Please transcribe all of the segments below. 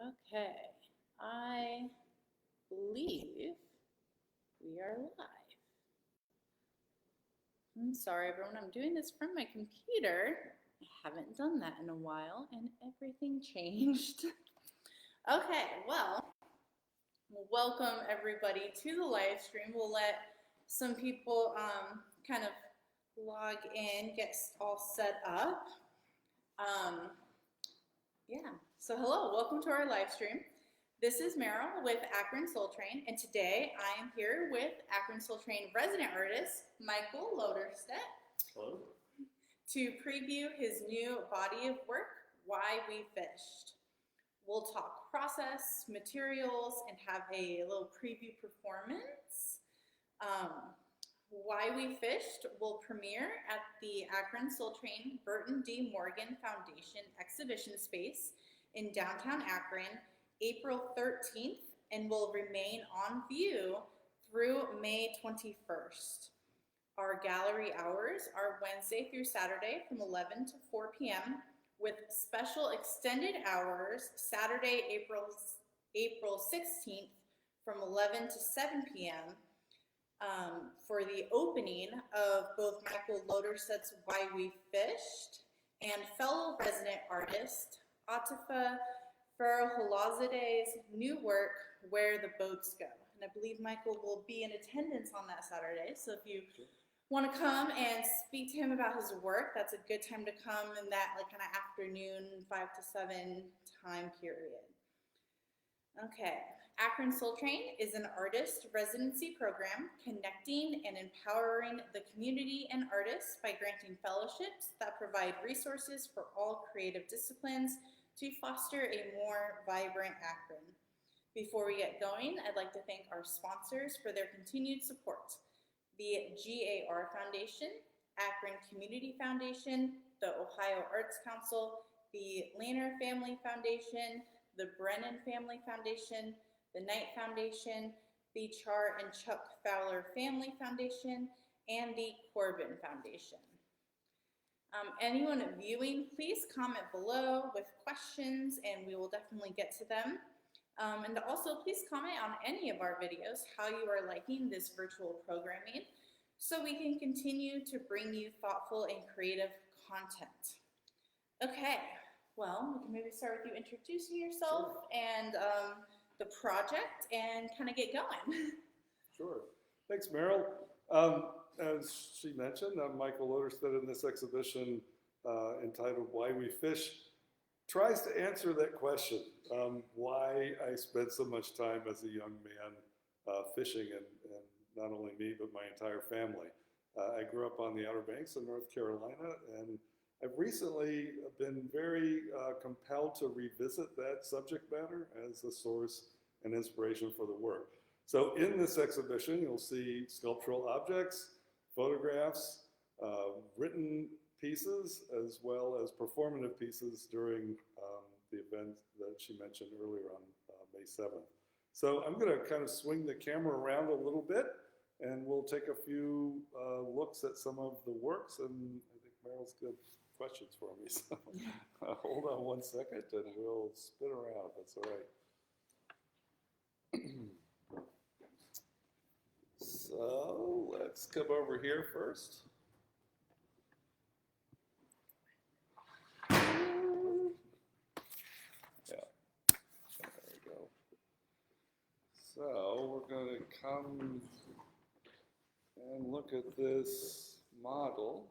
Okay, I believe we are live. I'm sorry, everyone. I'm doing this from my computer. I haven't done that in a while, and everything changed. Okay, well, welcome everybody to the live stream. We'll let some people kind of log in, get all set up. Yeah, so hello, welcome to our live stream. This is Meryl with Akron Soul Train, and today I am here with Akron Soul Train resident artist, Michael Loderstedt. Hello. To preview his new body of work, Why We Fished. We'll talk process, materials, and have a little preview performance. Why We Fished will premiere at the Akron Soul Train Burton D. Morgan Foundation exhibition space in downtown Akron, April 13th, and will remain on view through May 21st. Our gallery hours are Wednesday through Saturday from 11 to 4 p.m. with special extended hours Saturday, April 16th from 11 to 7 p.m. For the opening of both Michael Loderstedt's Why We Fished and fellow resident artist Atifa Ferholazadeh's new work, Where the Boats Go. And I believe Michael will be in attendance on that Saturday. So if you want to come and speak to him about his work, that's a good time to come in that kind of afternoon 5 to 7 time period. Okay, Akron Soul Train is an artist residency program connecting and empowering the community and artists by granting fellowships that provide resources for all creative disciplines to foster a more vibrant Akron. Before we get going, I'd like to thank our sponsors for their continued support. The GAR Foundation, Akron Community Foundation, the Ohio Arts Council, the Lehner Family Foundation, the Brennan Family Foundation, the Knight Foundation, the Char and Chuck Fowler Family Foundation, and the Corbin Foundation. Anyone viewing, please comment below with questions and we will definitely get to them. And also please comment on any of our videos how you are liking this virtual programming so we can continue to bring you thoughtful and creative content. Okay, well, we can maybe start with you introducing yourself and the project and kind of get going. Sure. Thanks, Meryl. As she mentioned, I'm Michael Loderstedt, and this exhibition entitled Why We Fish tries to answer that question, why I spent so much time as a young man fishing, and not only me, but my entire family. I grew up on the Outer Banks of North Carolina, and I've recently been very compelled to revisit that subject matter as a source and inspiration for the work. So in this exhibition, you'll see sculptural objects, photographs, written pieces, as well as performative pieces during the event that she mentioned earlier on May 7th. So I'm going to kind of swing the camera around a little bit, and we'll take a few looks at some of the works, and I think Meryl's got questions for me. So hold on one second, and we'll spin around. That's all right. So let's come over here first. So we're going to come and look at this model,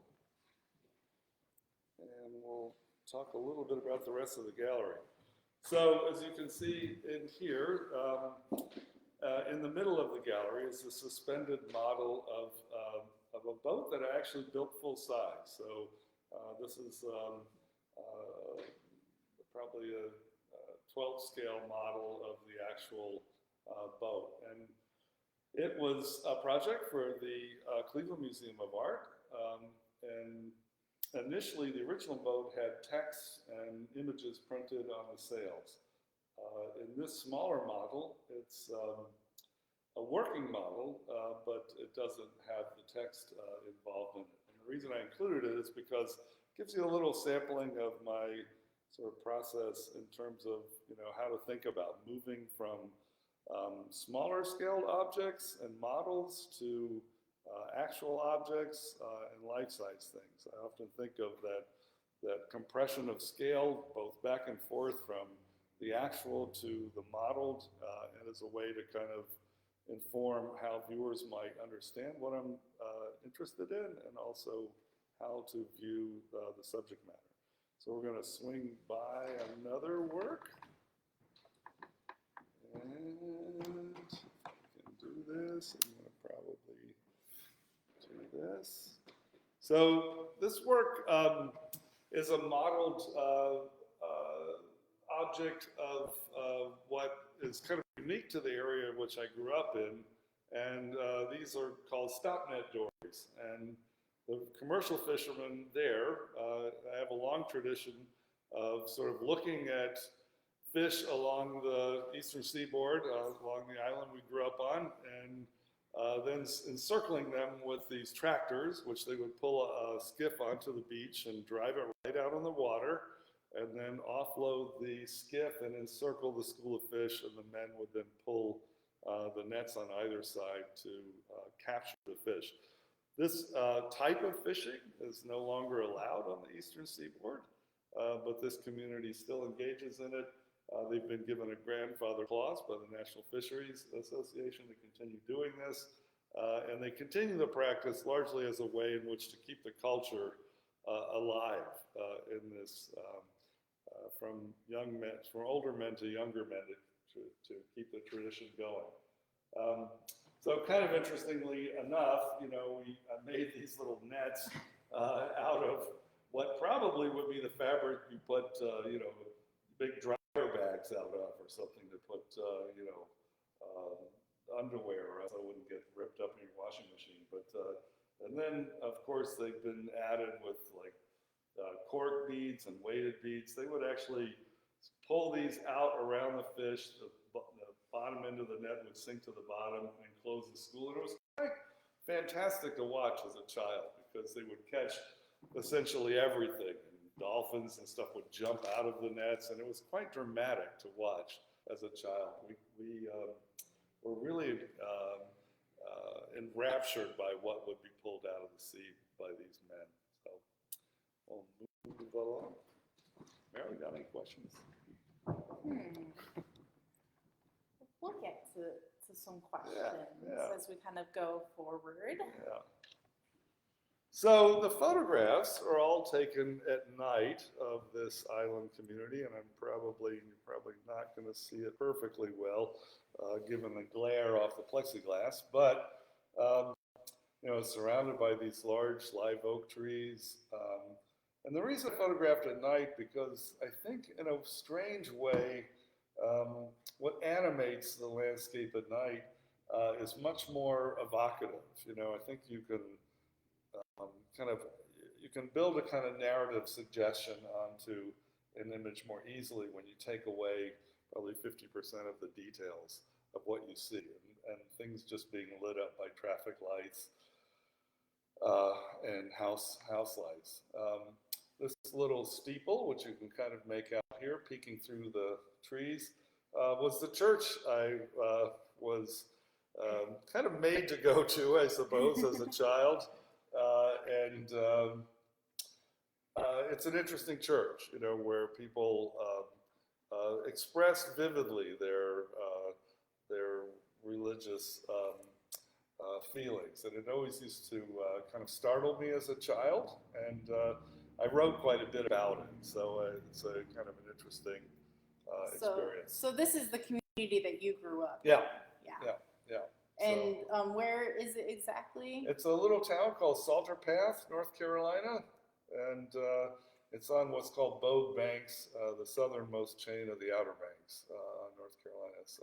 and we'll talk a little bit about the rest of the gallery. So as you can see in here, in the middle of the gallery is a suspended model of a boat that I actually built full size. So this is probably a 12 scale model of the actual boat. And it was a project for the Cleveland Museum of Art. And initially, the original boat had text and images printed on the sails. In this smaller model, it's a working model, but it doesn't have the text involved in it. And the reason I included it is because it gives you a little sampling of my sort of process in terms of, how to think about moving from smaller scaled objects and models to actual objects and life-size things. I often think of that compression of scale, both back and forth from the actual to the modeled, and as a way to kind of inform how viewers might understand what I'm interested in, and also how to view the subject matter. So we're going to swing by another work, and can do this. I'm going to probably do this. So this work is a modeled object of what is kind of unique to the area in which I grew up in, and these are called stop net dories. And the commercial fishermen there have a long tradition of sort of looking at fish along the eastern seaboard, along the island we grew up on, and then encircling them with these tractors, which they would pull a skiff onto the beach and drive it right out on the water, and then offload the skiff and encircle the school of fish, and the men would then pull the nets on either side to capture the fish. This type of fishing is no longer allowed on the eastern seaboard, but this community still engages in it. They've been given a grandfather clause by the National Fisheries Association to continue doing this, and they continue the practice largely as a way in which to keep the culture alive in this, from young men, from older men to younger men, to keep the tradition going. So kind of interestingly enough, I made these little nets out of what probably would be the fabric you put, big dryer bags out of, or something to put, underwear, or else it wouldn't get ripped up in your washing machine. But and then, of course, they've been added with like cork beads and weighted beads. They would actually pull these out around the fish. The bottom end of the net would sink to the bottom and close the school. And it was quite fantastic to watch as a child, because they would catch essentially everything. And dolphins and stuff would jump out of the nets, and it was quite dramatic to watch as a child. We were really enraptured by what would be pulled out of the sea by these men. So we'll move along. Mary, got any questions? We'll get to some questions Yeah. as we kind of go forward. Yeah. So the photographs are all taken at night of this island community, and you're probably not going to see it perfectly well, given the glare off the plexiglass. But it's surrounded by these large live oak trees. And the reason I photographed at night, because I think in a strange way, what animates the landscape at night is much more evocative. I think you can you can build a kind of narrative suggestion onto an image more easily when you take away probably 50% of the details of what you see, and things just being lit up by traffic lights and house lights. This little steeple, which you can kind of make out here, peeking through the trees, was the church I was kind of made to go to, I suppose, as a child. And it's an interesting church, where people express vividly their religious feelings. And it always used to kind of startle me as a child. And I wrote quite a bit about it. So it's a kind of an interesting experience. So this is the community that you grew up in? Yeah. Yeah. And where is it exactly? It's a little town called Salter Path, North Carolina, and it's on what's called Bogue Banks, the southernmost chain of the Outer Banks, North Carolina. It's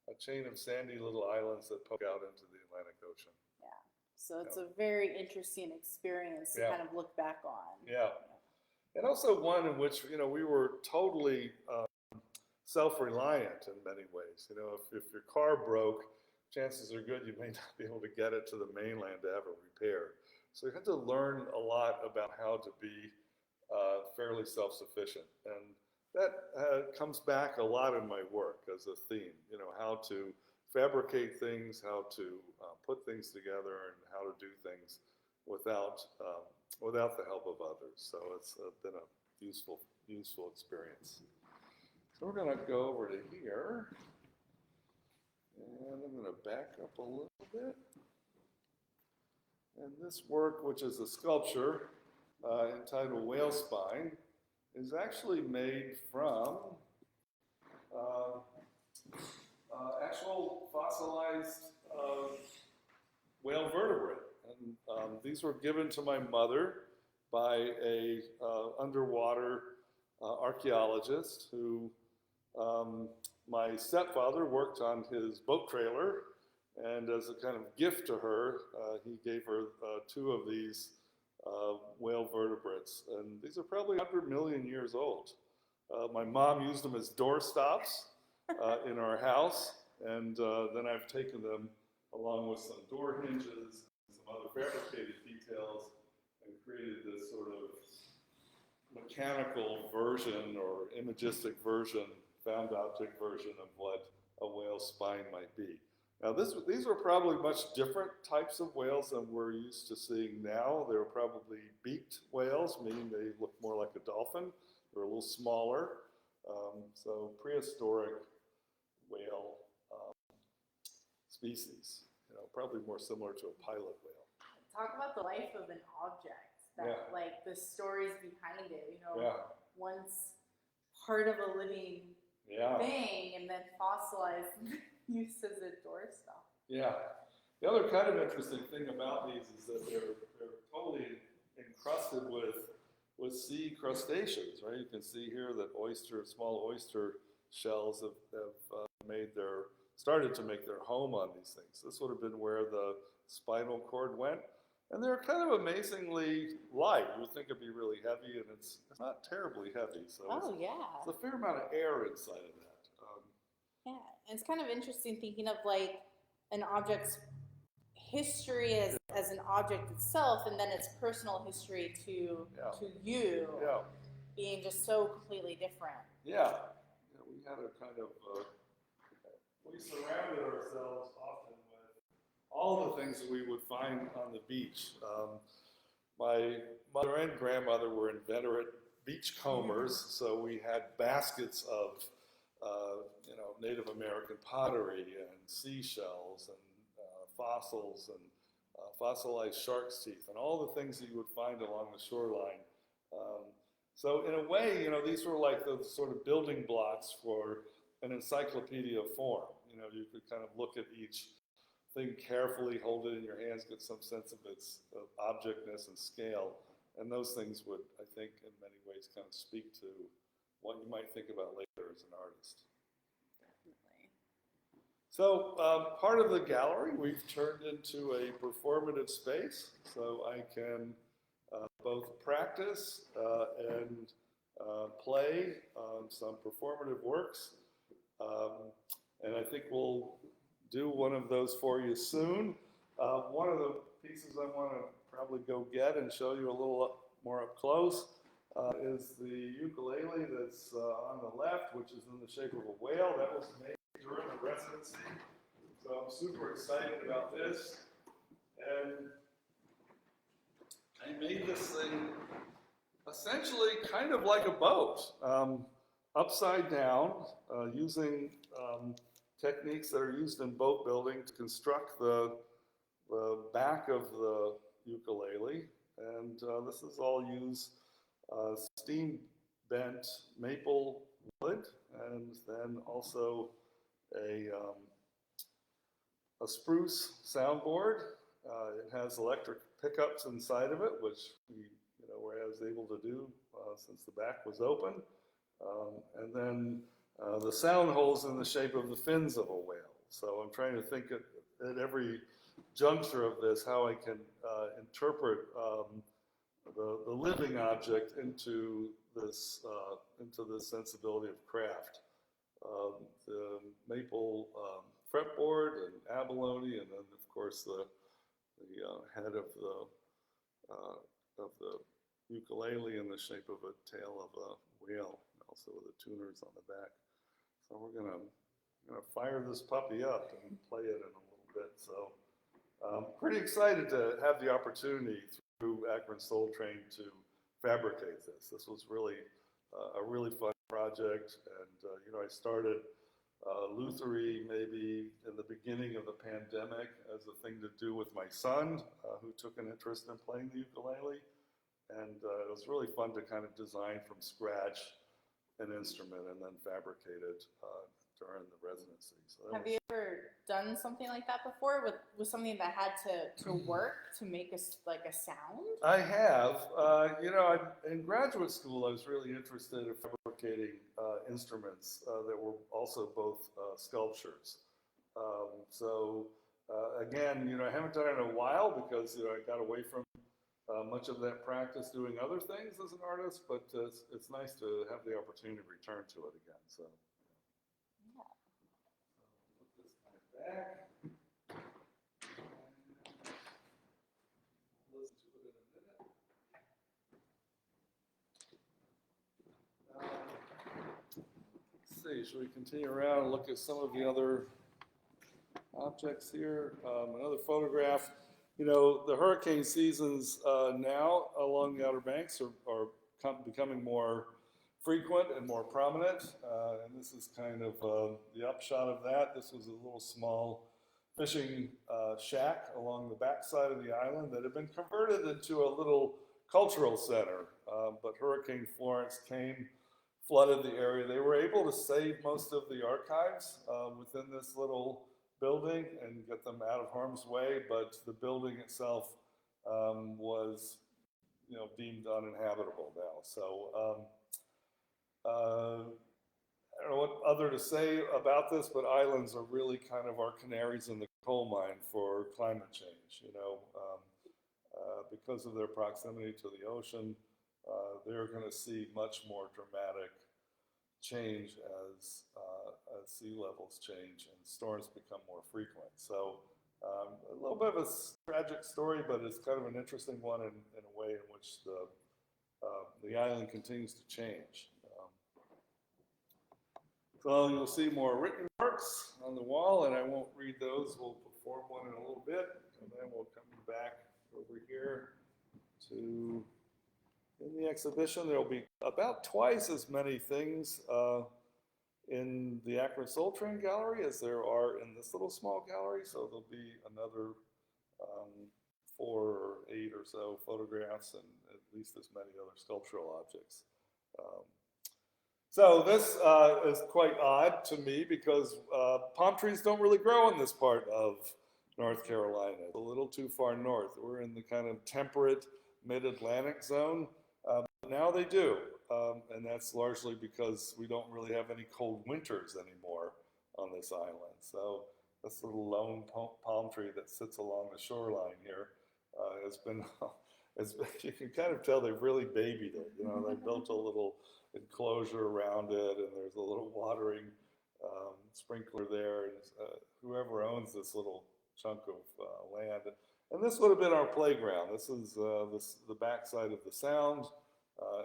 a chain of sandy little islands that poke out into the Atlantic Ocean. Yeah. So it's a very interesting experience to kind of look back on. Yeah. And also one in which, we were totally self-reliant in many ways. If your car broke, chances are good you may not be able to get it to the mainland to have it repaired. So you had to learn a lot about how to be fairly self-sufficient. And that comes back a lot in my work as a theme, how to fabricate things, how to put things together, and how to do things without the help of others. So it's been a useful experience. So we're going to go over to here, and I'm going to back up a little bit. And this work, which is a sculpture entitled Whale Spine, is actually made from actual fossilized whale vertebrae. And these were given to my mother by a underwater archaeologist who my stepfather worked on his boat trailer, and as a kind of gift to her, he gave her 2 of these whale vertebrates. And these are probably 100 million years old. My mom used them as door stops in our house, and then I've taken them along with some door hinges and some other fabricated details and created this sort of mechanical version or imagistic version, found object version of what a whale's spine might be. Now these were probably much different types of whales than we're used to seeing now. They were probably beaked whales, meaning they look more like a dolphin. They're a little smaller. So prehistoric whale species, probably more similar to a pilot whale. Talk about the life of an object, like the stories behind it, once part of a living thing and then fossilized used as a doorstop. Yeah. The other kind of interesting thing about these is that they're totally encrusted with sea crustaceans, right? You can see here that small oyster shells have started to make their home on these things. This would have been where the spinal cord went. And they're kind of amazingly light. You would think it'd be really heavy, and it's not terribly heavy. So it's a fair amount of air inside of that. Yeah, and it's kind of interesting thinking of like an object's history as an object itself, and then its personal history to you being just so completely different. Yeah, we had a kind of we surrounded ourselves often with all the things that we would find on the beach. My mother and grandmother were inveterate beachcombers, so we had baskets of Native American pottery and seashells and fossils and fossilized shark's teeth and all the things that you would find along the shoreline. So in a way, these were like the sort of building blocks for an encyclopedia form. You could kind of look at each thing carefully, hold it in your hands, get some sense of its objectness and scale. And those things would, I think, in many ways kind of speak to what you might think about later as an artist. Definitely. So part of the gallery we've turned into a performative space, so I can both practice and play on some performative works. And I think we'll do one of those for you soon. One of the pieces I want to probably go get and show you a little more up close is the ukulele that's on the left, which is in the shape of a whale. That was made during the residency. So I'm super excited about this. And I made this thing essentially kind of like a boat, upside down, using techniques that are used in boat building to construct the back of the ukulele. And this is all used steam bent maple wood, and then also a spruce soundboard. It has electric pickups inside of it, which we were able to do since the back was open. And then the sound holes in the shape of the fins of a whale. So I'm trying to think at every juncture of this how I can interpret the living object into this sensibility of craft. The maple fretboard and abalone, and then of course the head of the ukulele in the shape of a tail of a whale, also with the tuners on the back. So we're gonna fire this puppy up and play it in a little bit. So pretty excited to have the opportunity through Akron Soul Train to fabricate this. This was really a really fun project, and I started Luthery maybe in the beginning of the pandemic as a thing to do with my son, who took an interest in playing the ukulele. And it was really fun to kind of design from scratch an instrument and then fabricate it during the residency. So Have you ever done something like that before with something that had to work to make a sound? I have. In graduate school, I was really interested in fabricating instruments that were also both sculptures. Again, I haven't done it in a while because I got away from much of that practice doing other things as an artist, but it's nice to have the opportunity to return to it again. So, Yeah. put this guy back. Listen to it in a minute. Let's see, should we continue around and look at some of the other objects here? Another photograph. The hurricane seasons now along the Outer Banks are becoming more frequent and more prominent. And this is kind of the upshot of that. This was a little small fishing shack along the backside of the island that had been converted into a little cultural center. But Hurricane Florence came, flooded the area. They were able to save most of the archives within this little building and get them out of harm's way, but the building itself was, deemed uninhabitable now. So I don't know what other to say about this, but islands are really kind of our canaries in the coal mine for climate change. Because of their proximity to the ocean, they're going to see much more dramatic change as sea levels change and storms become more frequent. So a little bit of a tragic story, but it's kind of an interesting one in a way in which the island continues to change. So you'll see more written works on the wall, and I won't read those. We'll perform one in a little bit, and then we'll come back over here to, in the exhibition, there'll be about twice as many things in the Akron Soul Train Gallery as there are in this little small gallery. So there'll be another 4 or 8 or so photographs and at least as many other sculptural objects. So this is quite odd to me because palm trees don't really grow in this part of North Carolina. It's a little too far north. We're in the kind of temperate mid-Atlantic zone. Now they do, and that's largely because we don't really have any cold winters anymore on this island. So this little lone palm tree that sits along the shoreline here has been, you can kind of tell they've really babied it. They built a little enclosure around it, and there's a little watering sprinkler there. And whoever owns this little chunk of land, and this would have been our playground. This is the backside of the Sound,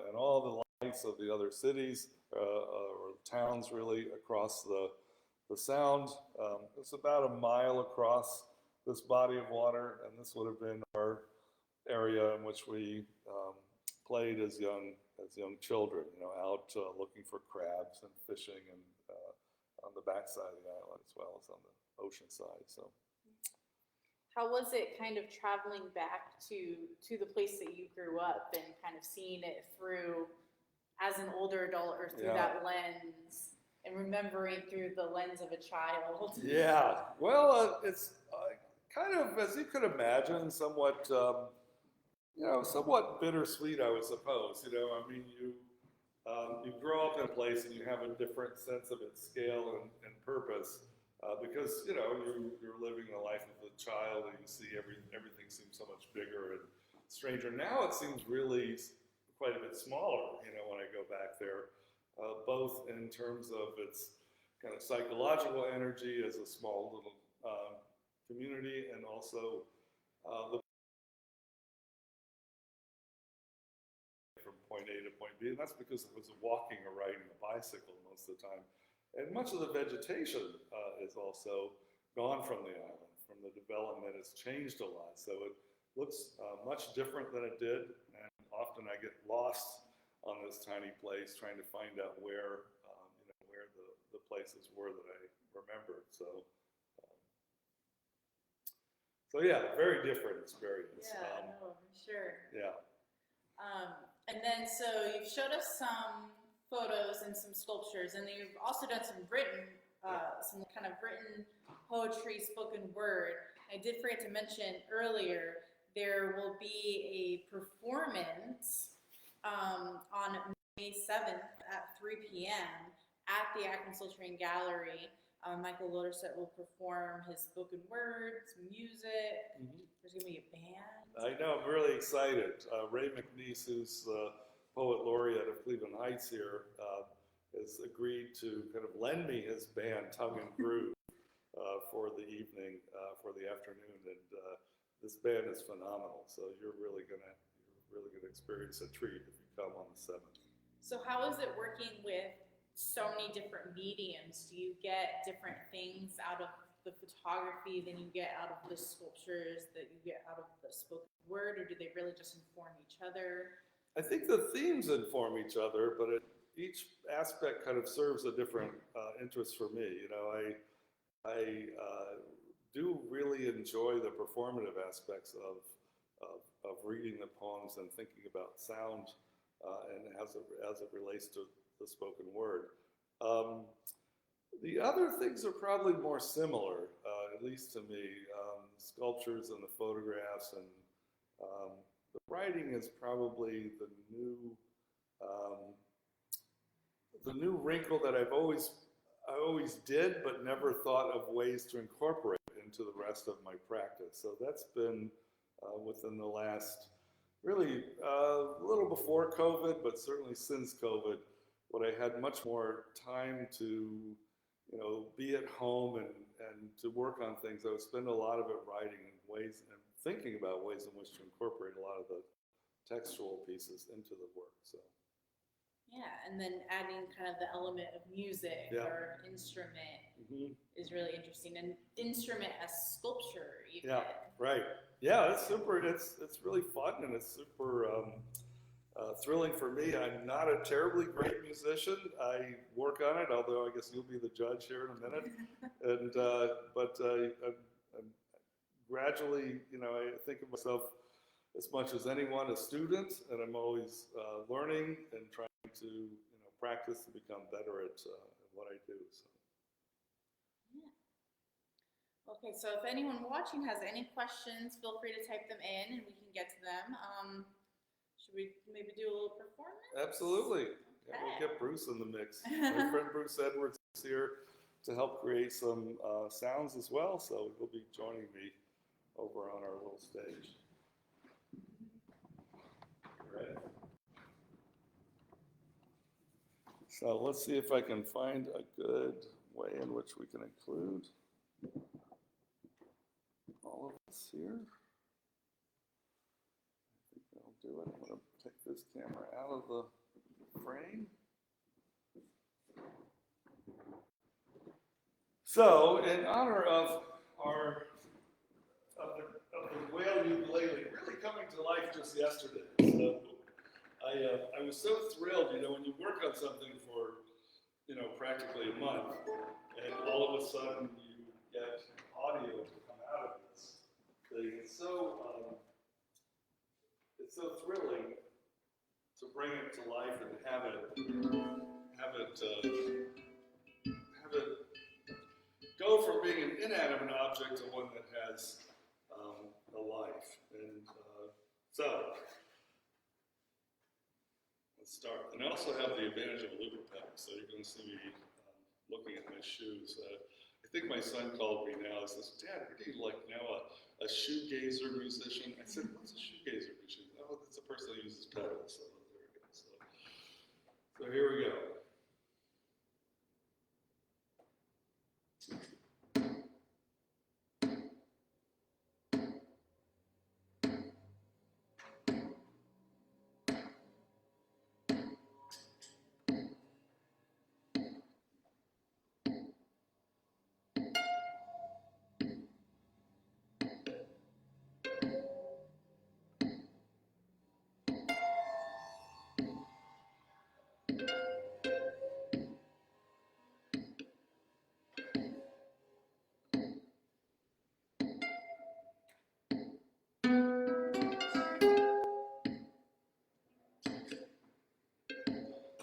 and all the lights of the other cities or towns really across the Sound. It's about a mile across this body of water, and this would have been our area in which we played as young children, out looking for crabs and fishing, and on the backside of the island as well as on the ocean side. So. How was it kind of traveling back to the place that you grew up and kind of seeing it through as an older adult or through that lens and remembering through the lens of a child? Yeah, well, it's kind of, as you could imagine, somewhat, somewhat bittersweet, I would suppose. I mean, you grow up in a place and you have a different sense of its scale and purpose. Because you're living the life of a child, and you see everything seems so much bigger and stranger. Now it seems really quite a bit smaller. When I go back there, both in terms of its kind of psychological energy as a small little community, and also the to be, and that's because I was walking or riding a bicycle most of the time. And much of the vegetation is also gone from the island. From the development, it's changed a lot. So it looks much different than it did, and often I get lost on this tiny place trying to find out where, where the places were that I remembered. So yeah, very different experience. Yeah, no, I'm sure. Yeah. And then, so you've showed us some photos and some sculptures, and then you've also done some some kind of written poetry, spoken word. I did forget to mention earlier, there will be a performance on May 7th at 3 p.m. at the Akron Soul Train Gallery. Michael Loderstedt will perform his spoken word, some music. Mm-hmm. There's going to be a band. I know, I'm really excited. Ray McNeese, who's the poet laureate of Cleveland Heights here, has agreed to kind of lend me his band, Tongue and Groove, for the evening, for the afternoon. And this band is phenomenal. So you're really gonna experience a treat if you come on the 7th. So how is it working with so many different mediums? Do you get different things out of the photography than you get out of the sculptures that you get out of the spoken word, or do they really just inform each other? I think the themes inform each other, but each aspect kind of serves a different interest for me. You know, I do really enjoy the performative aspects of reading the poems and thinking about sound and as it relates to the spoken word. The other things are probably more similar, at least to me. Sculptures and the photographs and the writing is probably the new wrinkle that I always did, but never thought of ways to incorporate into the rest of my practice. So that's been within the last, really a little before COVID, but certainly since COVID, when I had much more time to, be at home and to work on things, I would spend a lot of it writing in ways and thinking about ways in which to incorporate a lot of the textual pieces into the work. So. Yeah, and then adding kind of the element of music or instrument is really interesting. And instrument as sculpture, even. Yeah, right. Yeah, it's super. It's really fun and it's super thrilling for me. I'm not a terribly great musician. I work on it, although I guess you'll be the judge here in a minute. And but I'm gradually, I think of myself as much as anyone a student, and I'm always learning and trying to practice to become better at what I do. So. Yeah. Okay, so if anyone watching has any questions, feel free to type them in and we can get to them. Should we maybe do a little performance? Absolutely. Okay. Yeah, we'll get Bruce in the mix. My friend Bruce Edwards is here to help create some sounds as well, so he'll be joining me over on our little stage. Right. So let's see if I can find a good way in which we can include all of us here. I think that'll do it. I'm going to take this camera out of the frame. So, in honor of the whale ukulele really coming to life just yesterday. So, I was so thrilled, when you work on something for, practically a month, and all of a sudden you get audio to come out of this thing. It's so thrilling to bring it to life and have it go from being an inanimate object to one that has a life. And so. Start. And I also have the advantage of a liver pack, so you're going to see me looking at my shoes. I think my son called me now and says, "Dad, are you like now a shoegazer musician?" I said, "What's a shoegazer musician?" "Oh, that's a person who uses pedals." So there we go. So here we go.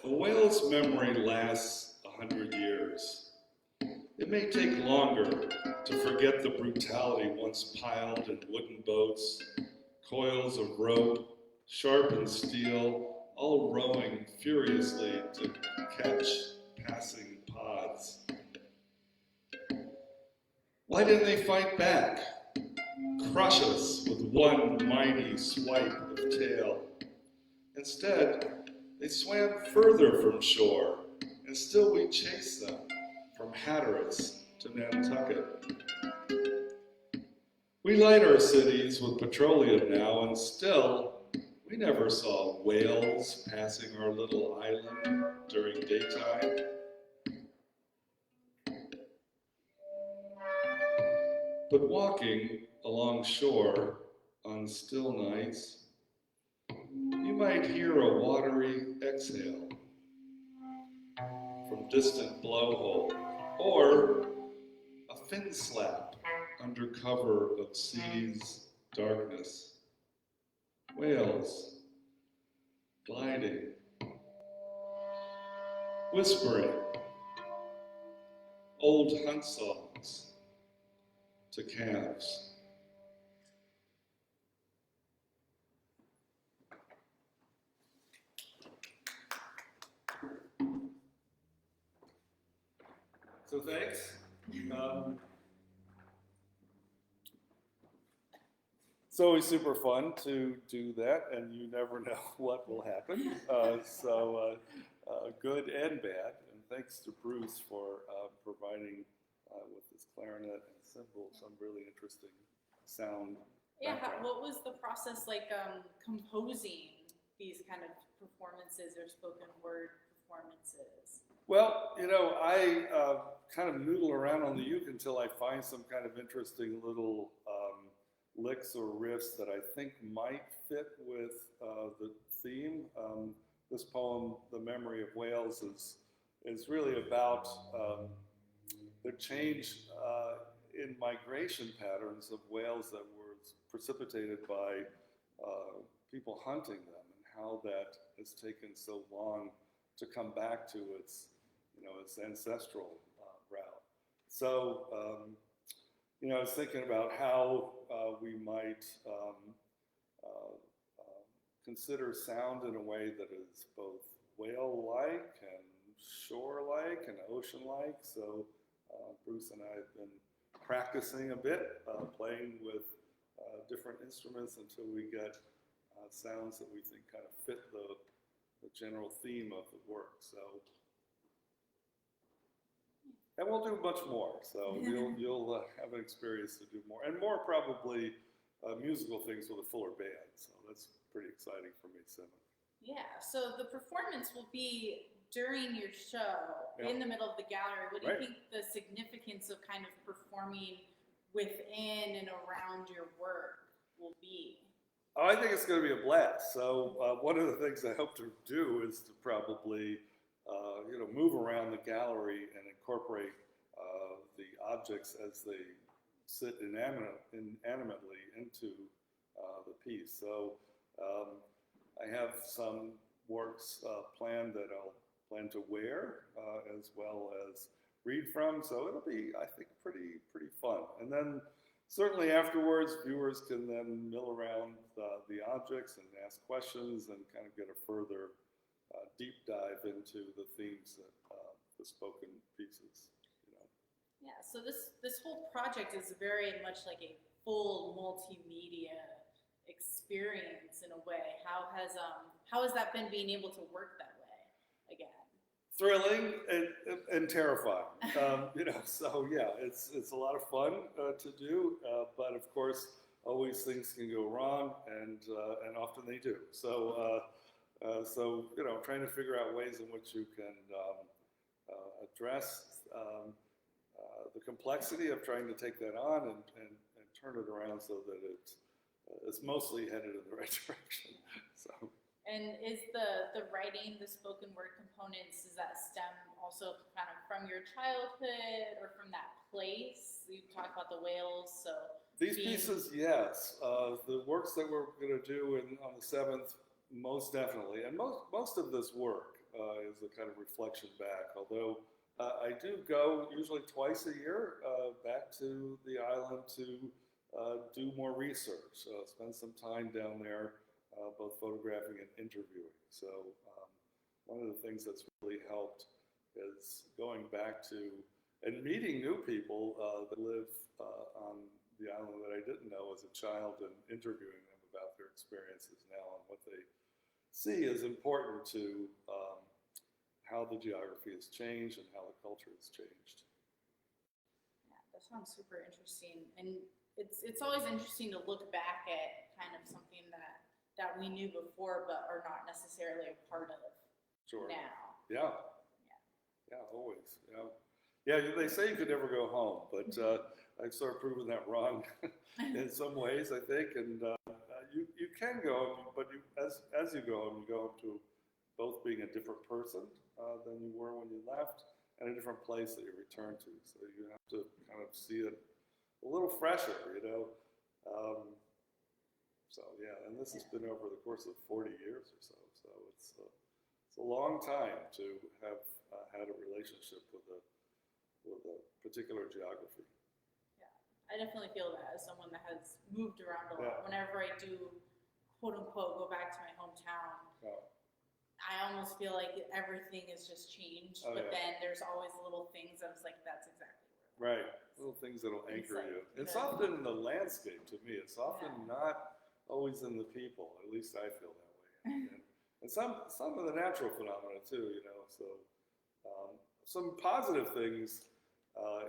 A whale's memory lasts 100 years. It may take longer to forget the brutality once piled in wooden boats, coils of rope, sharpened steel, all rowing furiously to catch passing pods. Why didn't they fight back? Crush us with one mighty swipe of tail. Instead, they swam further from shore, and still we chase them from Hatteras to Nantucket. We light our cities with petroleum now, and still we never saw whales passing our little island during daytime. But walking along shore on still nights, you might hear a watery exhale from distant blowhole, or a fin slap under cover of sea's darkness. Whales gliding, whispering old hunt songs to calves. So thanks. It's always super fun to do that, and you never know what will happen. Good and bad. And thanks to Bruce for providing with his clarinet and cymbal some really interesting sound. Yeah, what was the process like composing these kind of performances or spoken word performances? Well, I kind of noodle around on the uke until I find some kind of interesting little licks or riffs that I think might fit with the theme. This poem, "The Memory of Whales," is really about the change in migration patterns of whales that were precipitated by people hunting them, and how that has taken so long to come back to its ancestral route. So, I was thinking about how we might consider sound in a way that is both whale-like and shore-like and ocean-like. So Bruce and I have been practicing a bit, playing with different instruments until we get sounds that we think kind of fit the general theme of the work. So, and we'll do much more. So you'll have an experience to do more, and more probably musical things with a fuller band. So that's pretty exciting for me, Simon. Yeah. So the performance will be during your show in the middle of the gallery. What do you think the significance of kind of performing within and around your work will be? Oh, I think it's going to be a blast. So one of the things I hope to do is to probably, move around the gallery and incorporate the objects as they sit inanimately into the piece. So I have some works planned that I'll plan to wear as well as read from. So it'll be, I think, pretty fun. And then certainly afterwards, viewers can then mill around the objects and ask questions and kind of get a further deep dive into the themes that the spoken pieces. Yeah. So this whole project is very much like a full multimedia experience in a way. How has that been, being able to work that way again? Thrilling and terrifying. So yeah, it's a lot of fun to do, but of course, always things can go wrong, and often they do. So trying to figure out ways in which you can address the complexity of trying to take that on and turn it around so that it's mostly headed in the right direction. So. And is the writing, the spoken word components, does that stem also kind of from your childhood or from that place? You talk about the whales, so. These pieces, yes. The works that we're going to do on the 7th, most definitely. And most of this work is a kind of reflection back. Although I do go usually twice a year back to the island to do more research, spend some time down there, both photographing and interviewing. So one of the things that's really helped is going back to and meeting new people that live on the island that I didn't know as a child, and interviewing them about their experiences now and what they see is important to how the geography has changed and how the culture has changed. Yeah, that sounds super interesting. And it's always interesting to look back at kind of something that we knew before but are not necessarily a part of Sure. now. Yeah. Yeah, always. Yeah. Yeah, they say you could never go home, but I've sort of proven that wrong in some ways, I think. And you can go home, but as you go home to both being a different person than you were when you left, and a different place that you return to. So you have to kind of see it a little fresher, you know. So yeah, and this has been over the course of 40 years or so. So it's a long time to have had a relationship with a particular geography. Yeah, I definitely feel that as someone that has moved around a lot. Yeah. Whenever I do, quote unquote, go back to my hometown, Yeah. I almost feel like everything has just changed. Oh, but yeah. then there's always little things I was like, that's exactly where. Right, little things that'll anchor like, you. It's yeah. often in the landscape to me. It's often Yeah. not always in the people. At least I feel that way. And some of the natural phenomena too, you know. So some positive things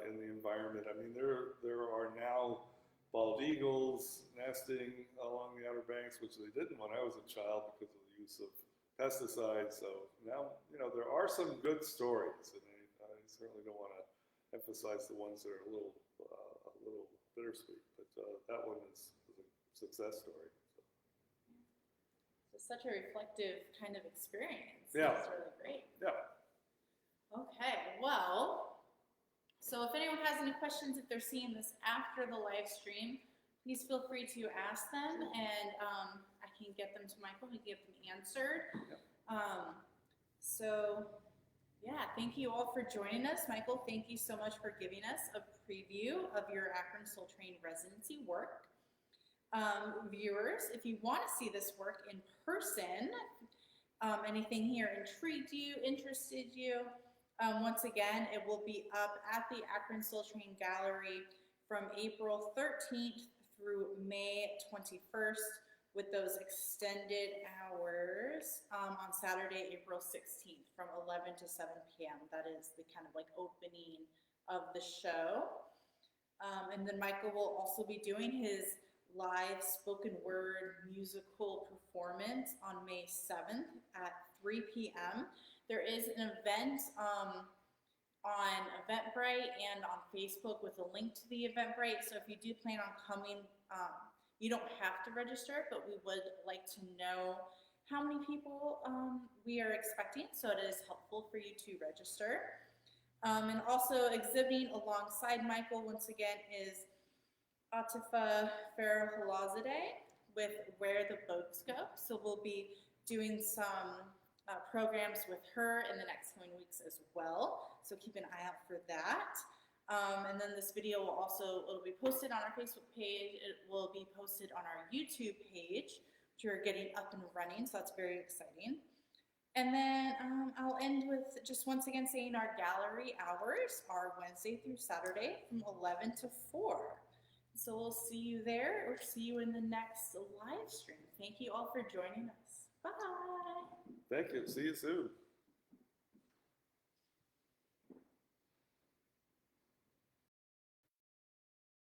in the environment. I mean, there are now bald eagles nesting along the Outer Banks, which they didn't when I was a child because of the use of pesticides. So now, you know, there are some good stories, and I certainly don't want to emphasize the ones that are a little bittersweet, but that one is a success story. So. It's such a reflective kind of experience. Yeah. It's really great. Yeah. Okay, well, so if anyone has any questions, if they're seeing this after the live stream, please feel free to ask them, and I can get them to Michael and get them answered. So, yeah, thank you all for joining us. Michael, thank you so much for giving us a preview of your Akron Soul Train residency work. Viewers, if you want to see this work in person, anything here intrigued you, interested you, once again, it will be up at the Akron Soul Train Gallery from April 13th through May 21st with those extended hours on Saturday, April 16th from 11 to 7 p.m. That is the kind of like opening of the show. And then Michael will also be doing his live spoken word musical performance on May 7th at 3 p.m. There is an event on Eventbrite and on Facebook with a link to the Eventbrite. So if you do plan on coming, you don't have to register, but we would like to know how many people we are expecting. So it is helpful for you to register. And also exhibiting alongside Michael once again is Atifa Farah-Halazadeh with Where the Boats Go. So we'll be doing some programs with her in the next coming weeks as well. So keep an eye out for that. And then this video will it'll be posted on our Facebook page. It will be posted on our YouTube page, which we're getting up and running. So that's very exciting. And then I'll end with just once again saying our gallery hours are Wednesday through Saturday from 11 to 4. So we'll see you there or see you in the next live stream. Thank you all for joining us. Bye. Thank you. See you soon.